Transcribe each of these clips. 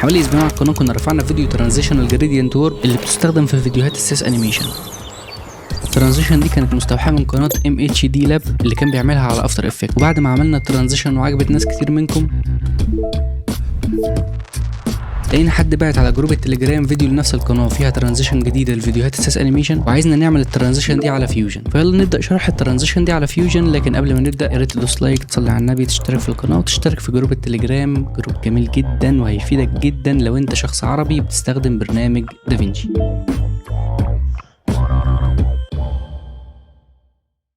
حوالي اسبوعين على القناه كنا رفعنا فيديو ترانزيشنال جريدينت وورب اللي بتستخدم في فيديوهات السيس انيميشن. الترانزيشن دي كانت مستوحاه من قناه MHD لاب اللي كان بيعملها على افتر افكت، وبعد ما عملنا الترانزيشن وعجبت ناس كتير منكم لقينا حد بعت على جروب التليجرام فيديو لنفس القناه فيها ترانزيشن جديده لفيديوهات السيس انيميشن، وعايزنا نعمل الترانزيشن دي على فيوجن. فيلا نبدا شرح الترانزيشن دي على فيوجن. لكن قبل ما نبدا يا ريت تدوس لايك، تصلي على النبي، تشترك في القناه وتشترك في جروب التليجرام. جروب جميل جدا وهيفيدك جدا لو انت شخص عربي بتستخدم برنامج دافنشي.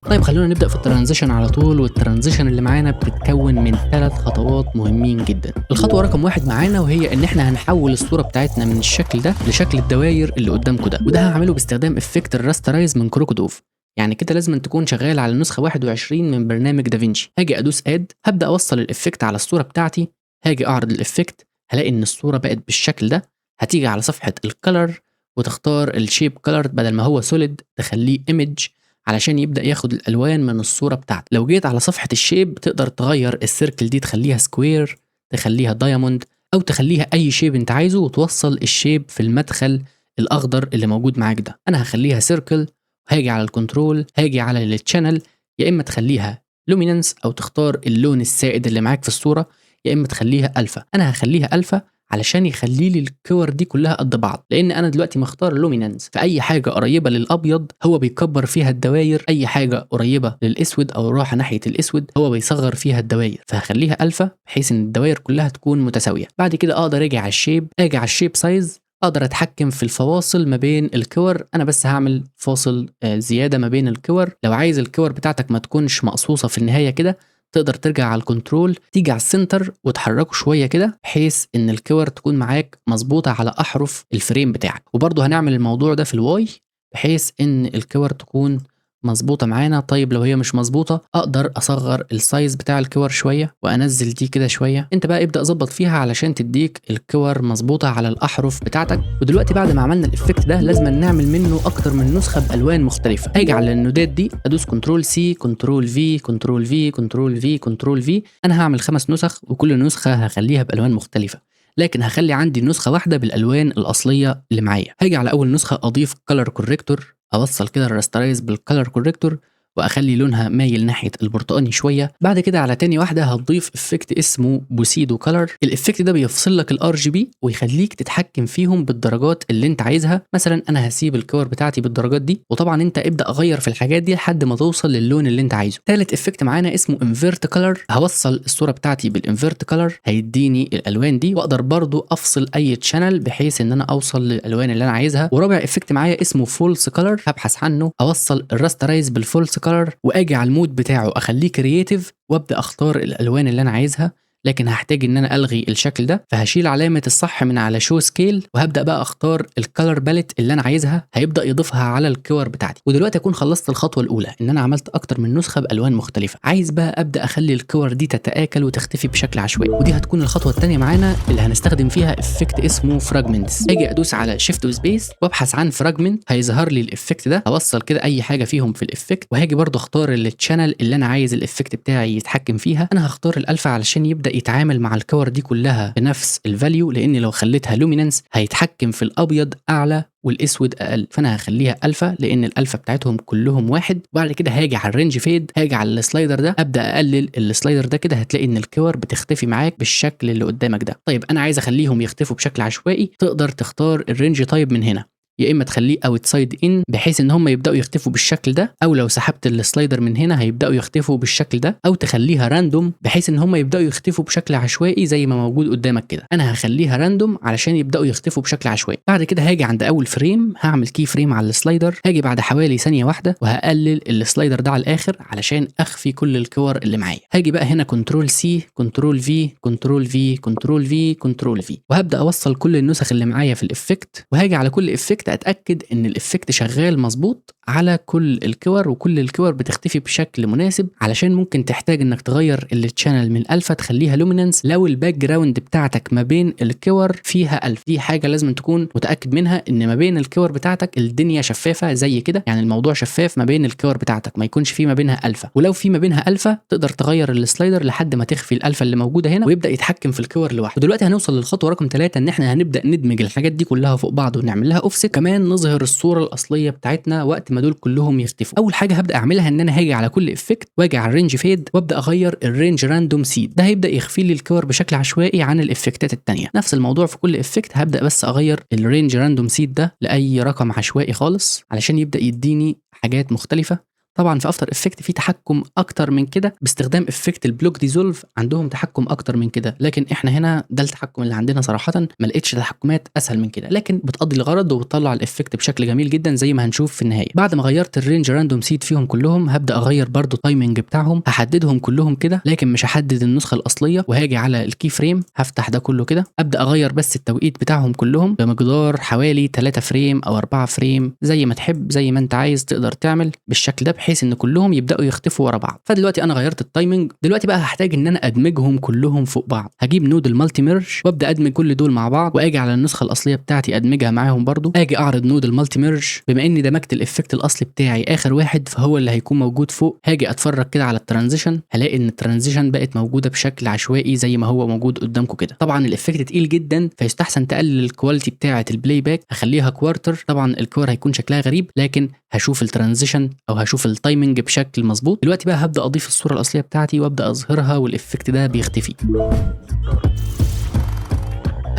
طيب خلونا نبدا في الترانزيشن على طول. والترانزيشن اللي معانا بتتكون من 3 خطوات مهمين جدا. الخطوه رقم 1 معانا وهي ان احنا هنحول الصوره بتاعتنا من الشكل ده لشكل الدوائر اللي قدامكم ده، وده هعمله باستخدام افكت الراسترايز من كروكودوف. يعني كده لازم تكون شغال على النسخه 21 من برنامج دافنشي. هاجي ادوس اد، هبدا اوصل الافكت على الصوره بتاعتي، هاجي اعرض الافكت، هلاقي ان الصوره بقت بالشكل ده. هتيجي على صفحه الكلر وتختار الشيب كلر، بدل ما هو سوليد تخليه ايمج علشان يبدأ ياخد الألوان من الصورة بتاعتك. لو جيت على صفحة الشيب تقدر تغير السيركل دي، تخليها سكوير، تخليها دايموند، أو تخليها أي شيب أنت عايزه، وتوصل الشيب في المدخل الأخضر اللي موجود معاك ده. أنا هخليها سيركل، هاجي على الكنترول، هاجي على التشانل، يا إما تخليها لومينانس أو تختار اللون السائد اللي معاك في الصورة، يا إما تخليها ألفا. أنا هخليها ألفا علشان يخلي لي الكور دي كلها قد بعض، لان انا دلوقتي مختار لومينانس، فاي حاجه قريبه للابيض هو بيكبر فيها الدوائر، اي حاجه قريبه للاسود او رايحه ناحيه الاسود هو بيصغر فيها الدوائر. فهخليها الفا بحيث ان الدوائر كلها تكون متساويه. بعد كده اقدر اجي على الشيب، اجي على الشيب سايز، اقدر اتحكم في الفواصل ما بين الكور. انا بس هعمل فاصل زياده ما بين الكور. لو عايز الكور بتاعتك ما تكونش مقصوصه في النهايه كده، تقدر ترجع على الكنترول، تيجي على السنتر وتحركه شويه كده بحيث ان الكور تكون معاك مظبوطه على احرف الفريم بتاعك. وبرضه هنعمل الموضوع ده في الواي بحيث ان الكور تكون مظبوطه معانا. طيب لو هي مش مظبوطه اقدر اصغر السايز بتاع الكور شويه وانزل دي كده شويه. انت بقى ابدا ظبط فيها علشان تديك الكور مظبوطه على الاحرف بتاعتك. ودلوقتي بعد ما عملنا الافكت ده لازم نعمل منه اكتر من نسخه بالوان مختلفه. هاجي على النودات دي، ادوس كنترول سي، كنترول في، كنترول في، كنترول في، كنترول في. انا هعمل 5 نسخ وكل نسخه هخليها بالوان مختلفه، لكن هخلي عندي نسخه واحده بالالوان الاصليه اللي معايا. هاجي على اول نسخه اضيف كلر كوريكتور، اوصل كده الراسترايز بالكلر كوريكتور واخلي لونها مايل ناحيه البرتقاني شويه. بعد كده على تاني واحده هتضيف افكت اسمه بوسيدو كلر. الافكت ده بيفصل لك الRGB ويخليك تتحكم فيهم بالدرجات اللي انت عايزها. مثلا انا هسيب الكور بتاعتي بالدرجات دي، وطبعا انت ابدا اغير في الحاجات دي لحد ما توصل للون اللي انت عايزه. ثالث افكت معانا اسمه انفيرت كلر، هوصل الصوره بتاعتي بالانفيرت كلر، هيديني الالوان دي، واقدر برضو افصل اي تشانل بحيث ان انا اوصل للالوان اللي انا عايزها. ورابع افكت معايا اسمه فولس كلر، هبحث عنه، اوصل الراسترايز بالفولس كلر واجي على المود بتاعه اخليه كرييتيف وابدا اختار الالوان اللي انا عايزها. لكن هحتاج ان انا الغي الشكل ده، فهشيل علامه الصح من على شو سكيل وهبدا بقى اختار الكلر باليت اللي انا عايزها، هيبدا يضيفها على الكور بتاعتي. ودلوقتي اكون خلصت الخطوه الاولى ان انا عملت اكتر من نسخه بالوان مختلفه. عايز بقى ابدا اخلي الكور دي تتاكل وتختفي بشكل عشوائي، ودي هتكون الخطوه الثانيه معانا اللي هنستخدم فيها افكت اسمه فراجمنتس. اجي ادوس على شيفت وسبيس وابحث عن فراجمنت، هيظهر لي الافكت ده. هوصل كده اي حاجه فيهم في الافكت، وهاجي برضو اختار التشانل اللي انا عايز الافكت بتاعي يتحكم فيها. انا هختار الالفا علشان يبدا يتعامل مع الكور دي كلها بنفس الفاليو، لان لو خليتها لومينانس هيتحكم في الابيض اعلى والاسود اقل، فانا هخليها الفا لان الالفا بتاعتهم كلهم واحد. وبعد كده هاجي على الرينج فيد، هاجي على السلايدر ده، ابدا اقلل السلايدر ده كده، هتلاقي ان الكور بتختفي معاك بالشكل اللي قدامك ده. طيب انا عايز اخليهم يختفوا بشكل عشوائي، تقدر تختار الرينج تايب من هنا، يا اما تخليه اوت سايد ان بحيث ان هم يبداوا يختفوا بالشكل ده، او لو سحبت السلايدر من هنا هيبداوا يختفوا بالشكل ده، او تخليها راندوم بحيث ان هم يبداوا يختفوا بشكل عشوائي زي ما موجود قدامك كده. انا هخليها راندوم علشان يبداوا يختفوا بشكل عشوائي. بعد كده هاجي عند اول فريم، هعمل كي فريم على السلايدر، هاجي بعد حوالي ثانيه واحده وهقلل السلايدر ده على الاخر علشان اخفي كل الكور اللي معايا. هاجي بقى هنا كنترول سي، كنترول في، كنترول في، كنترول في، كنترول في، وهبدا اوصل كل النسخ اللي معايا في الافكت، وهاجي على كل افكت الافكت اتاكد ان الافكت شغال مظبوط على كل الكور، وكل الكور بتختفي بشكل مناسب، علشان ممكن تحتاج انك تغير التشانل من الفا تخليها لومينانس لو الباك جراوند بتاعتك ما بين الكور فيها الفا. دي حاجه لازم تكون متاكد منها، ان ما بين الكور بتاعتك الدنيا شفافه زي كده، يعني الموضوع شفاف ما بين الكور بتاعتك، ما يكونش في ما بينها الفا. ولو في ما بينها الفا تقدر تغير السلايدر لحد ما تخفي الالفا اللي موجوده هنا ويبدا يتحكم في الكور لوحده. ودلوقتي هنوصل للخطوه رقم 3، ان احنا هنبدا ندمج الحاجات دي كلها فوق بعض ونعمل لها اوفست، كمان نظهر الصوره الاصليه بتاعتنا وقت ما دول كلهم يختفوا. اول حاجه هبدا اعملها ان انا هاجي على كل افكت واجي على الرينج فيد وابدا اغير الرينج راندوم سيد، ده هيبدا يخفي لي الكور بشكل عشوائي عن الافكتات الثانيه. نفس الموضوع في كل افكت، هبدا بس اغير الرينج راندوم سيد ده لاي رقم عشوائي خالص علشان يبدا يديني حاجات مختلفه. طبعا في افتر افكت في تحكم اكتر من كده باستخدام افكت البلوك ديزولف، عندهم تحكم اكتر من كده، لكن احنا هنا ده التحكم اللي عندنا صراحه، ما لقيتش تحكمات اسهل من كده، لكن بتقضي الغرض وبتطلع الافكت بشكل جميل جدا زي ما هنشوف في النهايه. بعد ما غيرت الرينج راندوم سيد فيهم كلهم، هبدا اغير برضو التايمنج بتاعهم، هحددهم كلهم كده لكن مش هحدد النسخه الاصليه، وهاجي على الكي فريم هفتح ده كله كده، ابدا اغير بس التوقيت بتاعهم كلهم بمقدار حوالي 3 فريم او 4 فريم زي ما تحب، زي ما انت عايز تقدر تعمل بالشكل ده بحيث ان كلهم يبداوا يختفوا ورا بعض. فدلوقتي انا غيرت التايمنج، دلوقتي بقى هحتاج ان انا ادمجهم كلهم فوق بعض. هجيب نود المالتي ميرج وابدا ادمج كل دول مع بعض، واجي على النسخه الاصليه بتاعتي ادمجها معاهم برضو. اجي اعرض نود المالتي ميرج، بما اني دمجت الافكت الاصلي بتاعي اخر واحد فهو اللي هيكون موجود فوق. هاجي اتفرج كده على الترانزيشن، هلاقي ان الترانزيشن بقت موجوده بشكل عشوائي زي ما هو موجود قدامكم كده. طبعا الافكت تقيل جدا فيستحسن تقلل الكواليتي بتاعه البلاي باك، هخليها كوارتر. طبعا الكور هيكون شكلها غريب لكن هشوف الترانزيشن او هشوف التايمنج بشكل مظبوط. دلوقتي بقى هبدا اضيف الصوره الاصليه بتاعتي وابدا اظهرها والافكت ده بيختفي.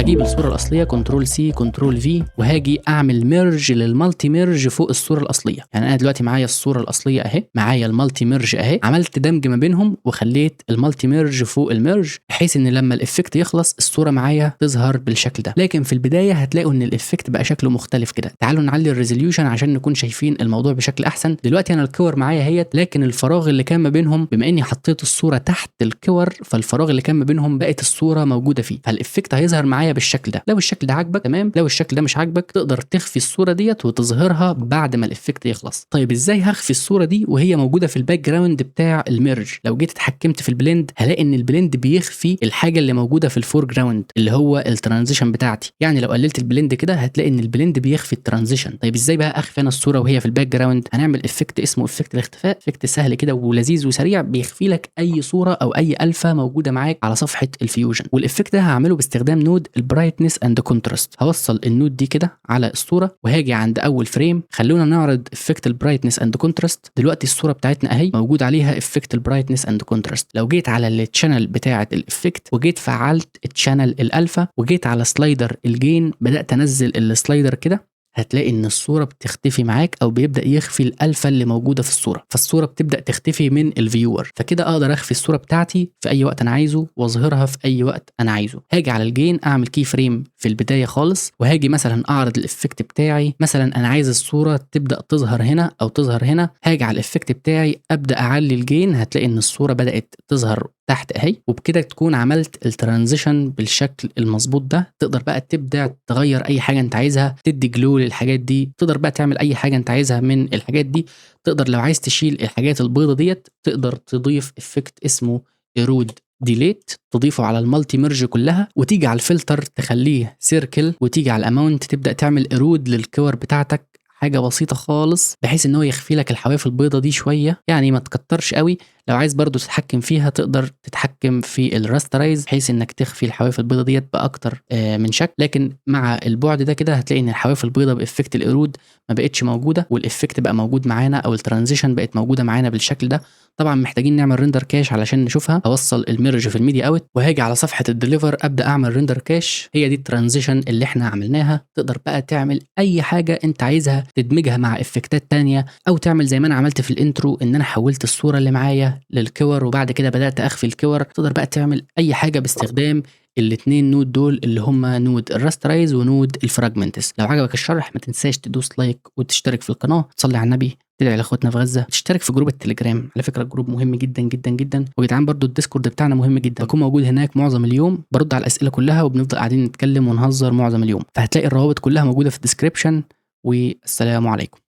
هجيب الصوره الاصليه كنترول سي كنترول في، وهاجي اعمل ميرج للمالتي ميرج فوق الصوره الاصليه. يعني انا دلوقتي معايا الصوره الاصليه اهي، معايا المالتي ميرج اهي، عملت دمج ما بينهم وخليت المالتي ميرج فوق الميرج بحيث ان لما الافكت يخلص الصوره معايا تظهر بالشكل ده. لكن في البدايه هتلاقوا ان الافكت بقى شكله مختلف كده. تعالوا نعلي الريزوليوشن عشان نكون شايفين الموضوع بشكل احسن. دلوقتي انا الكور معايا اهيت، لكن الفراغ اللي كان ما بينهم بما اني حطيت الصوره تحت الكور فالفراغ اللي كان ما بينهم بقت الصوره موجوده فيه، فالافكت هيظهر معايا بالشكل ده. لو الشكل ده عاجبك تمام، لو الشكل ده مش عاجبك تقدر تخفي الصوره ديت وتظهرها بعد ما الافكت يخلص. طيب ازاي هخفي الصوره دي وهي موجوده في الباك جراوند بتاع الميرج؟ لو جيت اتحكمت في البلند هلاقي ان البلند بيخفي الحاجه اللي موجوده في الفور جراوند اللي هو الترانزيشن بتاعتي. يعني لو قللت البلند كده هتلاقي ان البلند بيخفي الترانزيشن. طيب ازاي بقى اخفي انا الصوره وهي في الباك جراوند؟ هنعمل افكت اسمه افكت الاختفاء، افكت سهل كده ولذيذ وسريع بيخفي لك اي صوره او اي الفا موجوده معاك على صفحه الفيوجن. والافكت ده هعمله باستخدام نود البرايتنس اند كونتراست. هوصل النود دي كده على الصوره وهاجي عند اول فريم. خلونا نعرض افكت البرايتنس اند كونتراست. دلوقتي الصوره بتاعتنا اهي موجود عليها افكت البرايتنس اند كونتراست. لو جيت على التشانل بتاعه الافكت وجيت فعلت التشانل الالفا وجيت على سلايدر الجين بدات انزل السلايدر كده، هتلاقي ان الصوره بتختفي معاك او بيبدا يخفي الالفا اللي موجوده في الصوره، فالصوره بتبدا تختفي من الفيور. فكده اقدر اخفي الصوره بتاعتي في اي وقت انا عايزه واظهرها في اي وقت انا عايزه. هاجي على الجين اعمل كي فريم في البدايه خالص، وهاجي مثلا اعرض الافكت بتاعي. مثلا انا عايز الصوره تبدا تظهر هنا او تظهر هنا، هاجي على الافكت بتاعي ابدا اعلي الجين، هتلاقي ان الصوره بدات تظهر تحت اهي. وبكده تكون عملت الترانزيشن بالشكل المظبوط ده. تقدر بقى تبدا تغير اي حاجه انت عايزها، تدي جلو للحاجات دي، تقدر بقى تعمل اي حاجه انت عايزها من الحاجات دي. تقدر لو عايز تشيل الحاجات البيضه ديت تقدر تضيف افكت اسمه ايرود ديليت، تضيفه على المالتي ميرج كلها، وتيجي على الفلتر تخليه سيركل، وتيجي على الاماونت تبدا تعمل ايرود للكور بتاعتك، حاجه بسيطه خالص بحيث ان هو يخفي لك الحواف البيضه دي شويه، يعني ما تكترش قوي. لو عايز برضو تتحكم فيها تقدر تتحكم في الراسترايز بحيث انك تخفي الحواف البيضه ديت باكتر من شكل. لكن مع البعد ده كده هتلاقي ان الحواف البيضه بافكت الايرود ما بقتش موجوده، والافكت بقى موجود معانا او الترانزيشن بقت موجوده معانا بالشكل ده. طبعا محتاجين نعمل ريندر كاش علشان نشوفها. هوصل الميرج في الميديا اوت وهاجي على صفحه الديليفر ابدا اعمل ريندر كاش. هي دي الترانزيشن اللي احنا عملناها. تقدر بقى تعمل اي حاجه انت عايزها، تدمجها مع افكتات تانية، او تعمل زي ما انا عملت في الانترو ان انا حولت الصوره اللي معايا للكور وبعد كده بدات اخفي الكور. تقدر بقى تعمل اي حاجه باستخدام الاثنين نود دول اللي هم نود الراسترايز ونود الفراجمنتس. لو عجبك الشرح ما تنساش تدوس لايك وتشترك في القناه، تصلي على النبي، تدعي لاخواتنا في غزه، تشترك في جروب التليجرام. على فكره الجروب مهم جدا جدا جدا، وجدعان برضو الديسكورد بتاعنا مهم جدا، بكون موجود هناك معظم اليوم، برد على الاسئله كلها وبنفضل قاعدين نتكلم ونهزر معظم اليوم. فهتلاقي الروابط كلها موجوده في الديسكريبشن، والسلام عليكم.